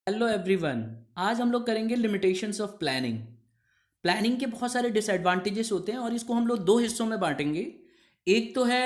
Hello everyone. आज हम लोग करेंगे लिमिटेशंस ऑफ प्लानिंग। प्लानिंग के बहुत सारे डिसएडवांटेजेस होते हैं और इसको हम लोग दो हिस्सों में बांटेंगे। एक तो है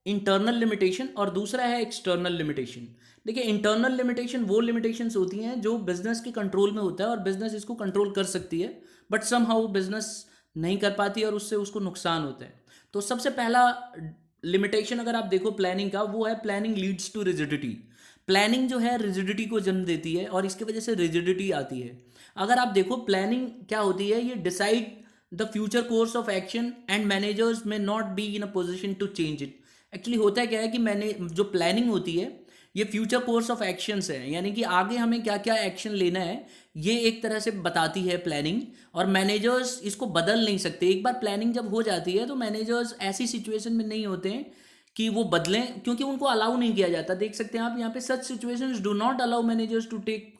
इंटरनल लिमिटेशन और दूसरा है एक्सटर्नल लिमिटेशन। देखिए, इंटरनल लिमिटेशन वो लिमिटेशंस होती हैं जो बिजनेस के कंट्रोल में होता है और बिजनेस इसको कंट्रोल कर सकती है, बट समहाउ बिजनेस नहीं कर पाती और उससे उसको नुकसान होता है। तो सबसे पहला लिमिटेशन अगर आप देखो प्लानिंग का, वो है planning leads to rigidity. Planning जो है रिजिडिटी को जन्म देती है और इसकी वजह से रिजिडिटी आती है। अगर आप देखो प्लानिंग क्या होती है, ये decide the future course of action and managers may not be in a position to change it. Actually होता क्या है कि मैंने जो प्लानिंग होती है ये फ्यूचर कोर्स ऑफ एक्शंस है, यानी कि आगे हमें क्या क्या एक्शन लेना है ये एक तरह से बताती है प्लानिंग। और मैनेजर्स इसको बदल नहीं सकते। एक बार प्लानिंग जब हो जाती है तो मैनेजर्स ऐसी सिचुएशन में नहीं होते हैं कि वो बदलें, क्योंकि उनको अलाउ नहीं किया जाता। देख सकते हैं आप यहाँ पे, such situations do not allow managers to take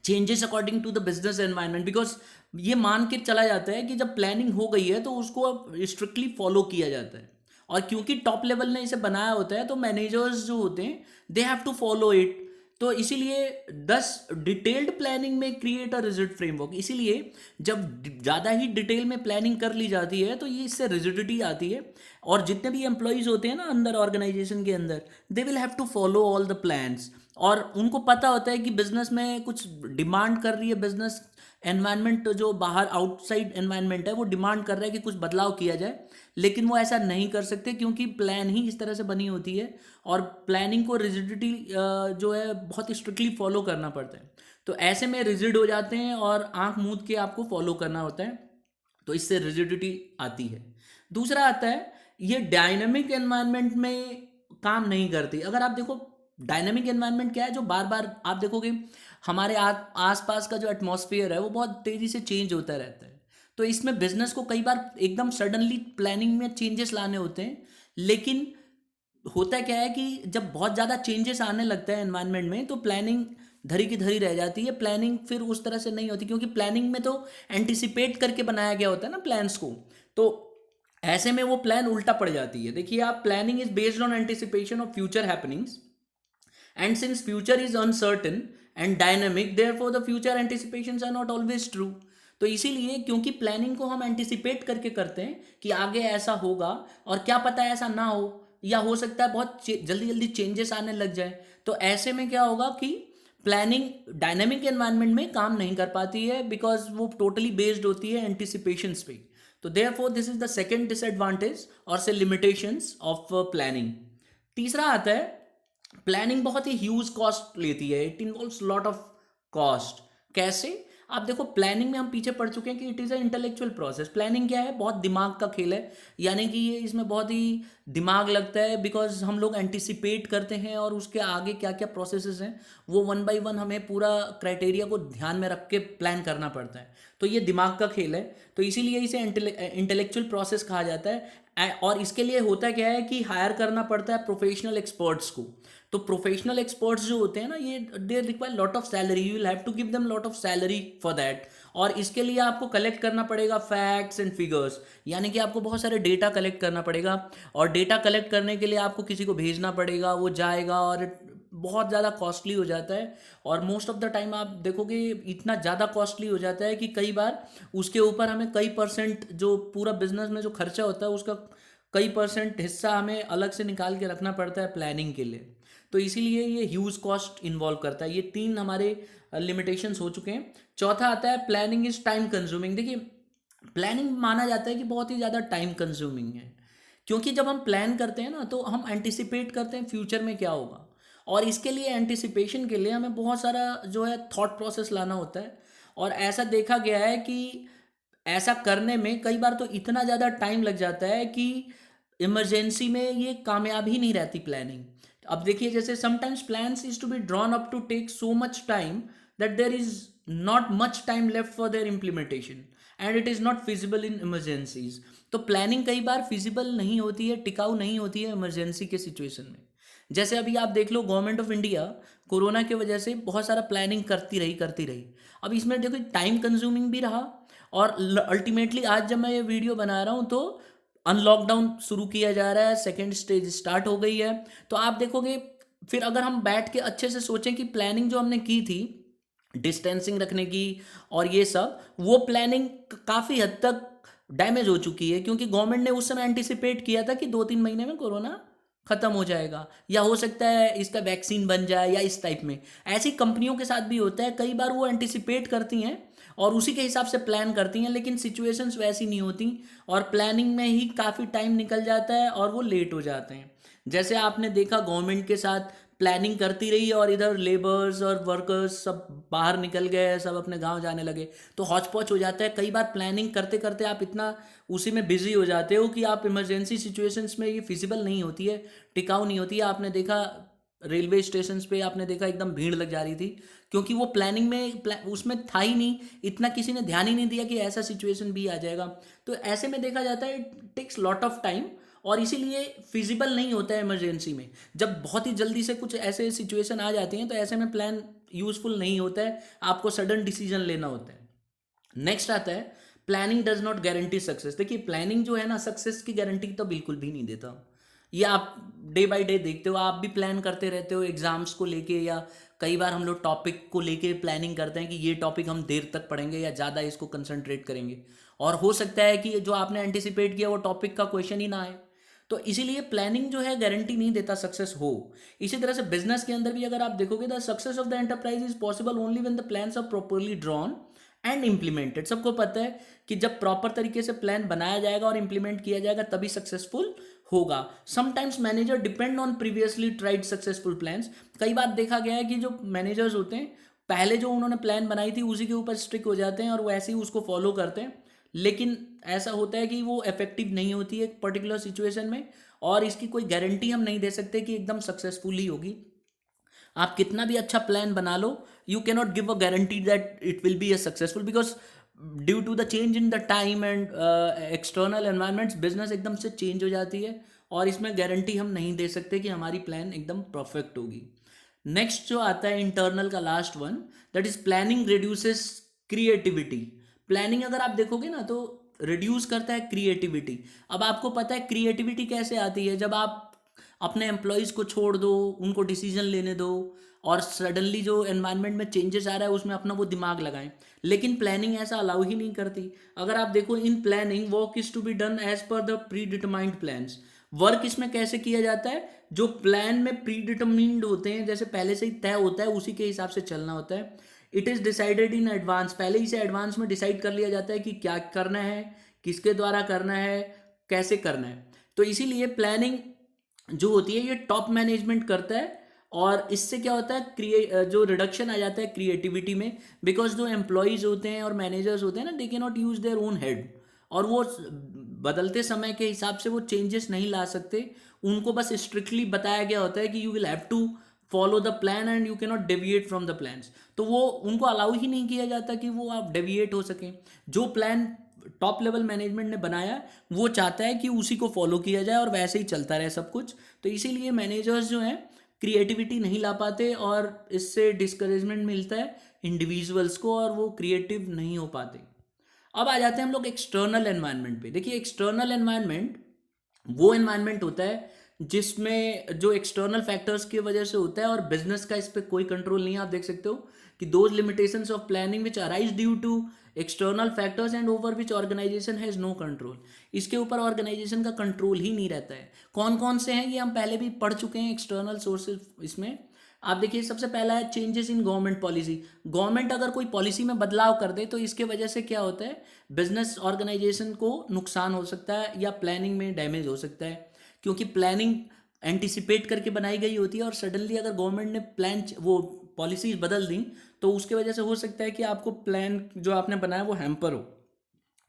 changes according to the business environment, because ये मान के चला जाता है कि जब प्लानिंग हो गई है तो उसको अब स्ट्रिक्टली फॉलो किया जाता है। और क्योंकि टॉप लेवल ने इसे बनाया होता है तो मैनेजर्स जो होते हैं they have to follow it. तो इसीलिए दस डिटेल्ड प्लानिंग में क्रिएट अ रिजिड फ्रेमवर्क। इसीलिए जब ज़्यादा ही डिटेल में प्लानिंग कर ली जाती है तो ये इससे रिजिडिटी आती है। और जितने भी एम्प्लॉयज़ होते हैं ना अंदर ऑर्गेनाइजेशन के अंदर, they will have to follow all the plans. और उनको पता होता है कि बिजनेस में कुछ डिमांड कर रही है, बिजनेस एनवायरनमेंट जो बाहर आउटसाइड एनवायरनमेंट है वो डिमांड कर रहा है कि कुछ बदलाव किया जाए, लेकिन वो ऐसा नहीं कर सकते क्योंकि प्लान ही इस तरह से बनी होती है। और प्लानिंग को रिजिडिटी जो है बहुत स्ट्रिक्टली फॉलो करना पड़ता है। तो ऐसे में रिजिड हो जाते हैं और आंख मूंद के आपको फॉलो करना होता है, तो इससे रिजिडिटी आती है। दूसरा आता है, ये डायनामिक एनवायरनमेंट में काम नहीं करती। अगर आप देखो डायनामिक एनवायरनमेंट क्या है, जो बार बार आप देखोगे हमारे आसपास का जो एटमॉस्फेयर है वो बहुत तेज़ी से चेंज होता रहता है। तो इसमें बिजनेस को कई बार एकदम सडनली प्लानिंग में चेंजेस लाने होते हैं, लेकिन होता क्या है कि जब बहुत ज़्यादा चेंजेस आने लगता है एनवायरनमेंट में तो प्लानिंग धरी की धरी रह जाती है। प्लानिंग फिर उस तरह से नहीं होती, क्योंकि प्लानिंग में तो एंटिसिपेट करके बनाया गया होता है ना प्लान्स को। तो ऐसे में वो प्लान उल्टा पड़ जाती है। देखिए आप, planning is based on anticipation of future happenings, and since future is uncertain and dynamic, therefore the future anticipations are not always true। तो इसीलिए क्योंकि प्लानिंग को हम एंटिसिपेट करके करते हैं कि आगे ऐसा होगा, और क्या पता ऐसा ना हो, या हो सकता है बहुत जल्दी जल्दी चेंजेस आने लग जाए। तो ऐसे में क्या होगा कि प्लानिंग डायनेमिक एनवायरनमेंट में काम नहीं कर पाती है, बिकॉज वो टोटली बेस्ड होती है एंटिसिपेशंस पे। तो therefore this is the second disadvantage और से लिमिटेशंस ऑफ प्लानिंग। तीसरा आता है, प्लानिंग बहुत ही ह्यूज कॉस्ट लेती है। It involves lot of cost. कैसे? आप देखो प्लानिंग में हम पीछे पड़ चुके हैं कि it is a intellectual process. Planning क्या है? बहुत दिमाग का खेल है, यानी कि ये इसमें बहुत ही दिमाग लगता है, बिकॉज हम लोग एंटिसिपेट करते हैं और उसके आगे क्या क्या प्रोसेसेस हैं वो वन बाय वन हमें पूरा क्राइटेरिया को ध्यान में रख के प्लान करना पड़ता है। तो ये दिमाग का खेल है, तो इसीलिए इसे इंटेलेक्चुअल प्रोसेस कहा जाता है। और इसके लिए होता क्या है कि हायर करना पड़ता है प्रोफेशनल एक्सपर्ट्स को। तो प्रोफेशनल एक्सपर्ट्स जो होते हैं ना, ये they require lot of salary, you will have to give them lot of salary for that. और इसके लिए आपको कलेक्ट करना पड़ेगा फैक्ट्स एंड फिगर्स, यानी कि आपको बहुत सारे डेटा कलेक्ट करना पड़ेगा। और डेटा कलेक्ट करने के लिए आपको किसी को भेजना पड़ेगा, वो जाएगा और बहुत ज़्यादा कॉस्टली हो जाता है। और मोस्ट ऑफ द टाइम आप देखोगे इतना ज़्यादा कॉस्टली हो जाता है कि कई बार उसके ऊपर हमें कई परसेंट, जो पूरा बिजनेस में जो खर्चा होता है उसका कई परसेंट हिस्सा हमें अलग से निकाल के रखना पड़ता है प्लानिंग के लिए। तो इसीलिए ये ह्यूज कॉस्ट इन्वॉल्व करता है। ये तीन हमारे लिमिटेशंस हो चुके हैं। चौथा आता है, प्लानिंग इज टाइम कंज्यूमिंग। देखिए, प्लानिंग माना जाता है कि बहुत ही ज़्यादा टाइम कंज्यूमिंग है, क्योंकि जब हम प्लान करते हैं ना तो हम एंटिसिपेट करते हैं फ्यूचर में क्या होगा, और इसके लिए एंटिसिपेशन के लिए हमें बहुत सारा जो है थॉट प्रोसेस लाना होता है। और ऐसा देखा गया है कि ऐसा करने में कई बार तो इतना ज़्यादा टाइम लग जाता है कि इमरजेंसी में ये कामयाब ही नहीं रहती प्लानिंग। अब देखिए, जैसे sometimes plans is to be drawn up to take so much time that there is not much time left for their implementation and it is not feasible in emergencies. तो planning कई बार feasible नहीं होती है, टिकाऊ नहीं होती है इमरजेंसी के सिचुएशन में। जैसे अभी आप देख लो, गवर्नमेंट ऑफ इंडिया कोरोना की वजह से बहुत सारा प्लानिंग करती रही। अब इसमें देखो टाइम कंज्यूमिंग भी रहा, और अल्टीमेटली आज जब मैं ये वीडियो बना रहा हूँ तो अनलॉकडाउन शुरू किया जा रहा है, सेकेंड स्टेज स्टार्ट हो गई है। तो आप देखोगे फिर अगर हम बैठ के अच्छे से सोचें कि प्लानिंग जो हमने की थी डिस्टेंसिंग रखने की और ये सब, वो प्लानिंग काफ़ी हद तक डैमेज हो चुकी है, क्योंकि गवर्नमेंट ने उस समय एंटिसिपेट किया था कि 2-3 महीने में कोरोना खत्म हो जाएगा, या हो सकता है इसका वैक्सीन बन जाए, या इस टाइप में। ऐसी कंपनियों के साथ भी होता है, कई बार वो एंटिसिपेट करती हैं और उसी के हिसाब से प्लान करती हैं, लेकिन सिचुएशंस वैसी नहीं होती और प्लानिंग में ही काफ़ी टाइम निकल जाता है और वो लेट हो जाते हैं। जैसे आपने देखा गवर्नमेंट के साथ प्लानिंग करती रही और इधर लेबर्स और वर्कर्स सब बाहर निकल गए, सब अपने गांव जाने लगे, तो हौच पौच हो जाता है। कई बार प्लानिंग करते करते आप इतना उसी में बिजी हो जाते हो कि आप इमरजेंसी सिचुएशंस में ये फिजिबल नहीं होती है, टिकाऊ नहीं होती है। आपने देखा रेलवे स्टेशन पे, आपने देखा एकदम भीड़ लग जा रही थी, क्योंकि वो प्लानिंग में उसमें था ही नहीं, इतना किसी ने ध्यान ही नहीं दिया कि ऐसा सिचुएशन भी आ जाएगा। तो ऐसे में देखा जाता है it takes lot of time, और इसीलिए फिजिबल नहीं होता है इमरजेंसी में। जब बहुत ही जल्दी से कुछ ऐसे सिचुएशन आ जाती हैं तो ऐसे में प्लान यूजफुल नहीं होता है, आपको सडन डिसीजन लेना होता है। नेक्स्ट आता है planning does not guarantee success. देखिए प्लानिंग जो है ना, सक्सेस की गारंटी तो बिल्कुल भी नहीं देता। ये आप डे बाय डे देखते हो, आप भी प्लान करते रहते हो एग्जाम्स को लेके, या कई बार हम लोग टॉपिक को लेके प्लानिंग करते हैं कि ये टॉपिक हम देर तक पढ़ेंगे या ज़्यादा इसको कंसंट्रेट करेंगे, और हो सकता है कि जो आपने एंटिसिपेट किया वो टॉपिक का क्वेश्चन ही ना आए। तो इसीलिए प्लानिंग जो है गारंटी नहीं देता सक्सेस हो। इसी तरह से बिजनेस के अंदर भी अगर आप देखोगे, the success of the enterprise is possible only when the plans are properly drawn and implemented. सबको पता है कि जब प्रॉपर तरीके से प्लान बनाया जाएगा और इम्प्लीमेंट किया जाएगा तभी सक्सेसफुल होगा। Sometimes manager depend on previously tried successful plans. कई बार देखा गया है कि जो मैनेजर्स होते हैं, पहले जो उन्होंने प्लान बनाई थी उसी के ऊपर स्ट्रिक हो जाते हैं और वो ऐसे ही उसको फॉलो करते हैं, लेकिन ऐसा होता है कि वो इफेक्टिव नहीं होती है एक पर्टिकुलर सिचुएशन में, और इसकी कोई गारंटी हम नहीं दे सकते कि एकदम सक्सेसफुल ही होगी। आप कितना भी अच्छा प्लान बना लो, you cannot give a guarantee that it will be a successful, because due to the change in the time and external environments business एकदम से चेंज हो जाती है, और इसमें गारंटी हम नहीं दे सकते कि हमारी प्लान एकदम परफेक्ट होगी। नेक्स्ट जो आता है इंटरनल का last one, that is planning reduces creativity. Planning अगर आप देखोगे ना तो रिड्यूस करता है क्रिएटिविटी। अब आपको पता है क्रिएटिविटी कैसे आती है, जब आप अपने एम्प्लॉयज़ को छोड़ दो, उनको डिसीजन लेने दो, और सडनली जो एनवायरनमेंट में चेंजेस आ रहा है उसमें अपना वो दिमाग लगाएं। लेकिन प्लानिंग ऐसा अलाउ ही नहीं करती। अगर आप देखो in planning work is to be done as per the predetermined plans. Work इसमें कैसे किया जाता है, जो प्लान में प्री डिटरमिन्ड होते हैं, जैसे पहले से ही तय होता है उसी के हिसाब से चलना होता है। It is decided in advance, पहले ही से एडवांस में डिसाइड कर लिया जाता है कि क्या करना है, किसके द्वारा करना है, कैसे करना है। तो इसीलिए प्लानिंग जो होती है ये टॉप मैनेजमेंट करता है, और इससे क्या होता है जो रिडक्शन आ जाता है क्रिएटिविटी में, बिकॉज जो एम्प्लॉयज़ होते हैं और मैनेजर्स होते हैं ना, दे के not use their own head, और वो बदलते समय के हिसाब से वो चेंजेस नहीं ला सकते। उनको बस स्ट्रिक्टली बताया गया होता है कि you will have to follow the plan and you can not deviate from the plans. तो वो उनको अलाउ ही नहीं किया जाता कि वो आप डेविएट हो सकें। जो प्लान टॉप लेवल मैनेजमेंट ने बनाया वो चाहता है कि उसी को फॉलो किया जाए और वैसे ही चलता रहे सब कुछ। तो इसीलिए मैनेजर्स जो हैं क्रिएटिविटी नहीं ला पाते, और इससे डिस्करेजमेंट मिलता है इंडिविजुअल्स को और वो क्रिएटिव नहीं हो पाते। अब आ जाते हैं हम लोग एक्सटर्नल एनवायरनमेंट पे। देखिए एक्सटर्नल एनवायरनमेंट वो एनवायरनमेंट होता है जिसमें जो एक्सटर्नल फैक्टर्स की वजह से होता है, और बिजनेस का इस पर कोई कंट्रोल नहीं है। आप देख सकते हो कि those limitations of planning which arise due to external factors and over which organisation has no control. इसके ऊपर ऑर्गेनाइजेशन का कंट्रोल ही नहीं रहता है। कौन कौन से हैं ये हम पहले भी पढ़ चुके हैं एक्सटर्नल सोर्सेज। इसमें आप देखिए सबसे पहला है changes in government policy. Government अगर कोई पॉलिसी में बदलाव कर दे तो इसके वजह से क्या होता है, बिजनेस ऑर्गेनाइजेशन को नुकसान हो सकता है या प्लानिंग में डैमेज हो सकता है, क्योंकि प्लानिंग एंटिसिपेट करके बनाई गई होती है, और सडनली अगर गवर्नमेंट ने प्लान वो पॉलिसीज बदल दी तो उसके वजह से हो सकता है कि आपको प्लान जो आपने बनाया वो हैम्पर हो।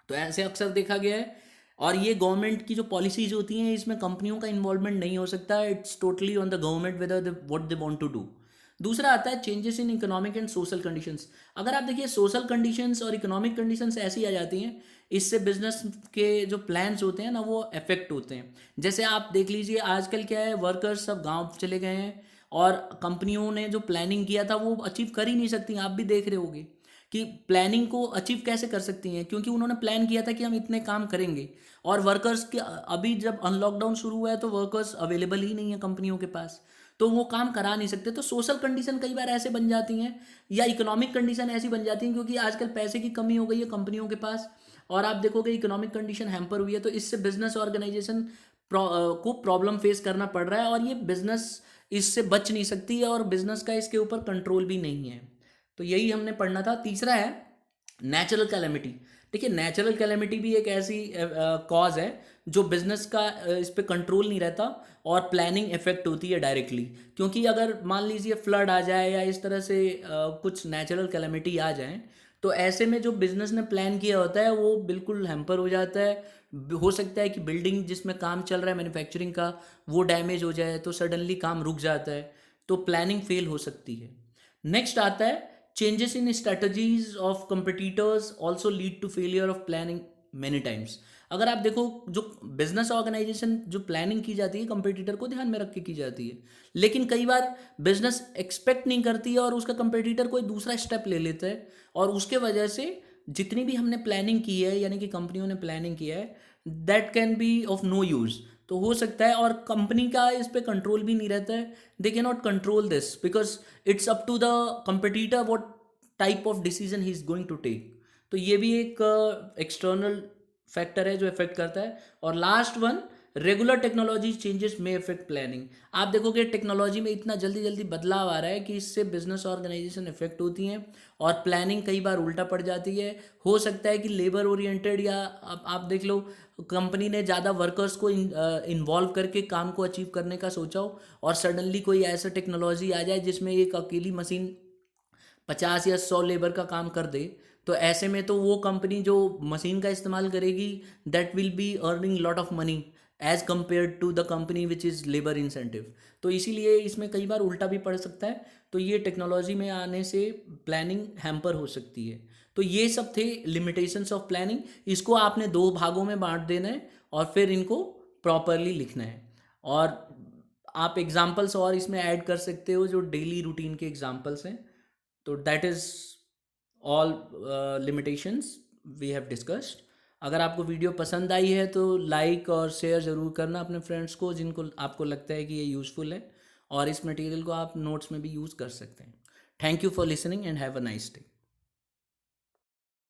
तो ऐसे अक्सर देखा गया है। और ये गवर्नमेंट की जो पॉलिसीज होती हैं इसमें कंपनियों का इन्वॉल्वमेंट नहीं हो सकता, it's totally on the government whether they what they want to do. दूसरा आता है changes in economic and social conditions. अगर आप देखिए सोशल कंडीशंस और इकोनॉमिक कंडीशंस ऐसी आ जाती हैं, इससे बिजनेस के जो प्लान्स होते हैं ना वो अफेक्ट होते हैं। जैसे आप देख लीजिए आजकल क्या है, वर्कर्स सब गांव चले गए हैं, और कंपनियों ने जो प्लानिंग किया था वो अचीव कर ही नहीं सकती। आप भी देख रहे होगे कि प्लानिंग को अचीव कैसे कर सकती हैं, क्योंकि उन्होंने प्लान किया था कि हम इतने काम करेंगे, और वर्कर्स के अभी जब अनलॉकडाउन शुरू हुआ है तो वर्कर्स अवेलेबल ही नहीं है कंपनियों के पास। तो वो काम करा नहीं सकते। तो सोशल कंडीशन कई बार ऐसे बन जाती हैं या इकोनॉमिक कंडीशन ऐसी बन जाती हैं, क्योंकि आजकल पैसे की कमी हो गई है कंपनियों के पास, और आप देखोगे इकोनॉमिक कंडीशन हैम्पर हुई है, तो इससे बिजनेस ऑर्गेनाइजेशन को प्रॉब्लम फेस करना पड़ रहा है, और ये बिजनेस इससे बच नहीं सकती है, और बिजनेस का इसके ऊपर कंट्रोल भी नहीं है। तो यही हमने पढ़ना था। तीसरा है नेचुरल कैलेमिटी। देखिए नेचुरल कैलेमिटी भी एक ऐसी कॉज है जो बिजनेस का इस पे कंट्रोल नहीं रहता, और प्लानिंग इफेक्ट होती है डायरेक्टली। क्योंकि अगर मान लीजिए फ्लड आ जाए या इस तरह से कुछ नेचुरल कैलेमिटी आ जाए, तो ऐसे में जो बिजनेस ने प्लान किया होता है वो बिल्कुल हैम्पर हो जाता है। हो सकता है कि बिल्डिंग जिसमें काम चल रहा है मैन्युफैक्चरिंग का वो डैमेज हो जाए, तो सडनली काम रुक जाता है, तो प्लानिंग फेल हो सकती है। नेक्स्ट आता है changes in strategies of competitors also lead to failure of planning many times। अगर आप देखो जो बिजनेस ऑर्गेनाइजेशन जो प्लानिंग की जाती है कंपटीटर को ध्यान में रख के की जाती है, लेकिन कई बार बिजनेस एक्सपेक्ट नहीं करती है और उसका कंपटीटर कोई दूसरा स्टेप ले लेता है, और उसके वजह से जितनी भी हमने प्लानिंग की है यानी कि कंपनियों ने प्लानिंग किया है that can be of no use. तो हो सकता है, और कंपनी का इस पे कंट्रोल भी नहीं रहता है, they can not control this because it's up to the competitor what type of decision he is going to take. तो ये भी एक एक्सटर्नल फैक्टर है जो इफेक्ट करता है। और last one, regular technology changes में इफेक्ट प्लानिंग। आप देखोगे टेक्नोलॉजी में इतना जल्दी जल्दी बदलाव आ रहा है कि इससे बिजनेस ऑर्गेनाइजेशन इफेक्ट होती हैं, और प्लानिंग कई बार उल्टा पड़ जाती है। हो सकता है कि लेबर ओरिएंटेड, या आप देख लो कंपनी ने ज़्यादा वर्कर्स को इन्वॉल्व करके काम को अचीव करने का सोचा हो, और सडनली कोई ऐसा टेक्नोलॉजी आ जाए जिसमें एक अकेली मशीन 50 या 100 लेबर का काम कर दे, तो ऐसे में तो वो कंपनी जो मशीन का इस्तेमाल करेगी that will be earning lot of money as compare to the company which is labour incentive. तो इसीलिए इसमें कई बार उल्टा भी पड़ सकता है। तो ये टेक्नोलॉजी में आने से प्लानिंग हैम्पर हो सकती है। तो ये सब थे लिमिटेशंस ऑफ प्लानिंग। इसको आपने 2 भागों में बांट देना है और फिर इनको प्रॉपरली लिखना है। और आप एग्जाम्पल्स और इसमें ऐड कर सकते हो जो डेली रूटीन के एग्जाम्पल्स हैं। तो that is all limitations we have discussed. अगर आपको वीडियो पसंद आई है तो लाइक और शेयर ज़रूर करना अपने फ्रेंड्स को जिनको आपको लगता है कि ये यूज़फुल है, और इस मटेरियल को आप नोट्स में भी यूज़ कर सकते हैं। Thank you for listening and have a nice day.